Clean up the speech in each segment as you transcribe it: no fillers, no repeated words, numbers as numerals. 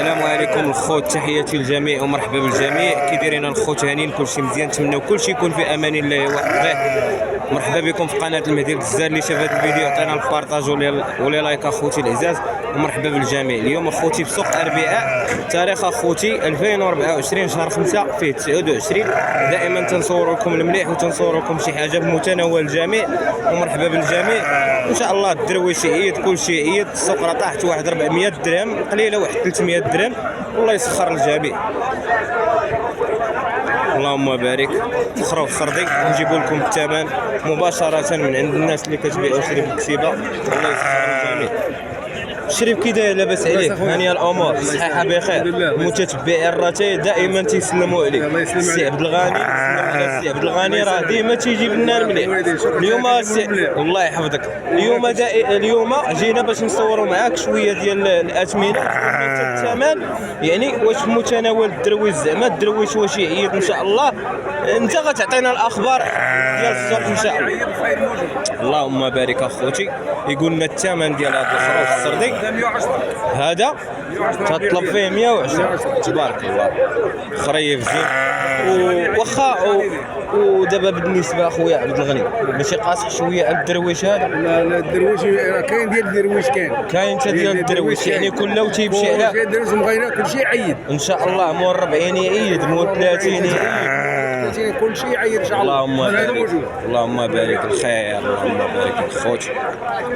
السلام عليكم الخوت، تحياتي للجميع ومرحبا بالجميع. كي دايرين الخوت هانيين؟ كلشي مزيان، نتمنوا كلشي يكون في امان الله وحده. مرحبا بكم في قناه المهدي الجزار. اللي شاف هذا الفيديو عطينا البارطاج ولي لايك اخوتي العزاز، ومرحبا بالجميع. اليوم اخوتي في سوق اربعاء، تاريخ اخوتي 2024 شهر 5 فيه 29. دائما تنصور لكم المليح وتنصور لكم شي حاجه بمتناول الجميع، ومرحبا بالجميع. ان شاء الله الدرويشي عيد، كلشي عيد. السوق راه طاحت واحد 400 درهم قليله، واحد 300 درهم. والله يسخر الجميع. اللهم بارك. تخروا في السردي نجيبوا لكم الثمن مباشره من عند الناس اللي كتبيع وشري بالكتيبه. الله يسخر الجميع. الشريف كي داير؟ لاباس عليك؟ هانيه الامور؟ صحيحه بخير؟ متتبعي الراتي دائما تيسلموا عليك. السي عبد الغني، السي عبد الغني راه ديما تيجيب لنا المليح. اليوم الله يحفظك. اليوم جينا باش نصوروا معاك شويه ديال الاثمنه الثمن، يعني واش في متناول الدرويش؟ زعما الدرويش واش يعيط؟ ان شاء الله انت غتعطينا الاخبار ديال السوق ان شاء الله. اللهم بارك اخوتي. يقول لنا الثمن ديال هذا الخروف السردي هذا تطلب فيه 110. تبارك الله، خريف زين. وخا ودابا بالنسبه اخويا عبد الغني ماشي قاصح شويه على الدرويش هذا؟ لا الدرويش كاين ديال الدرويش، كاين حتى ديال الدرويش، يعني كله تيمشي على الدرويش بغينا كلشي يعيد ان شاء الله. مول 40 يعيد، مول 30 يعيد، كلشي يعيد ان شاء الله. اللهم بارك، اللهم بارك الخير، اللهم بارك الخوت.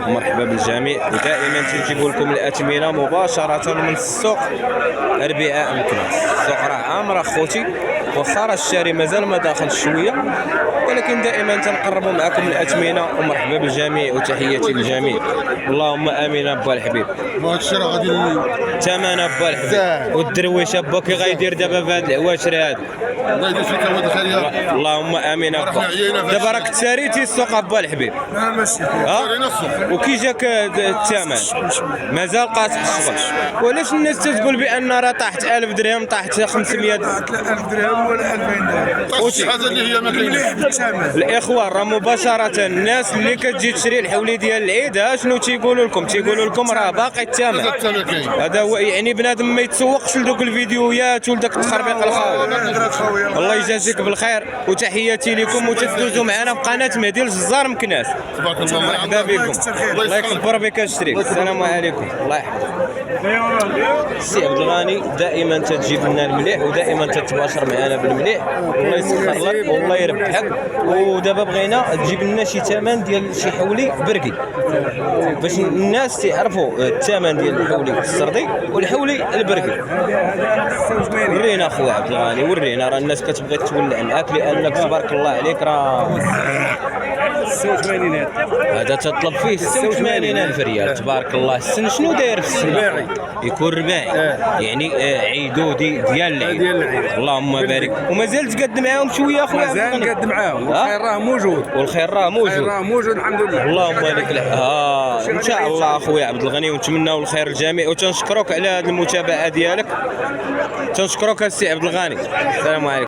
ومرحبا بالجميع. ودائما تنجيبوا لكم الاثمنه مباشره من السوق اربعاء مكناس. السوق راه عامر اخوتي، واخا راه الشاري مازال ما داخل شويه، ولكن دائما تنقربوا معكم الاثمنه. ومرحبا بالجميع وتحياتي للجميع. اللهم امين ابا الحبيب. هذا الشيء راه غادي ثمن ابا الحبيب. والدرويش ابا كي غيدير دابا في هذا العواشر هذا؟ الله يدير فيك هذا خير. اللهم امين ابا. دابا راك تساريتي السوق ابا الحبيب؟ لا ماشي وكي جاك الثمن؟ مازال قاصح الشغل. وعلاش الناس تقول بان راه طاحت 1000 درهم، طاحت 500 1000 درهم ولا 2000 درهم؟ شي حاجه اللي هي ما كاينش. الاخوان راه مباشره الناس اللي كتجي تشري الحولي ديال العيد شنو تيقولوا لكم؟ تيقولوا لكم راه باقي الثمن. هذا هو، يعني بنادم ما يتسوقش لدوك الفيديوهات ولداك التخربيق الخاوي. الله يجازيك بالخير، وتحياتي لكم. وتدوزوا معنا في قناه مهدي الجزار مكناس. تبارك الله. مرحبا بكم، الله يكبر بك الشريف. السلام عليكم، الله يحفظك. السي عبد الغني دائما تجيب لنا المليح، ودائما تتباشر معنا بالمليح. الله يسخر لك والله يربحك. ودابا بغينا تجيب لنا شي ثمن ديال شي حولي برقي باش الناس تعرفوا الثمن ديال الحولي السردي والحولي البرقي. ورينا اخويا عبد الغني، ورينا. راه الناس كتبغي تولع معاك لانك تبارك الله عليك راه 86 هذا تطلب فيه 86,000 ريال. تبارك الله. السن شنو داير في السن؟ رباعي. يكون رباعي، يعني عيدودي ديال العيد. اللهم بارك. ومازال تقد معاهم شويه اخويا؟ مازال نقد معاهم، والخير راه موجود، والخير راه موجود. الحمد لله. اللهم بارك لك. ان شاء الله اخويا عبد الغني، ونتمناو الخير للجميع. وتنشكرك على هذه المتابعه ديالك، تنشكرك السي عبد الغني. السلام عليكم.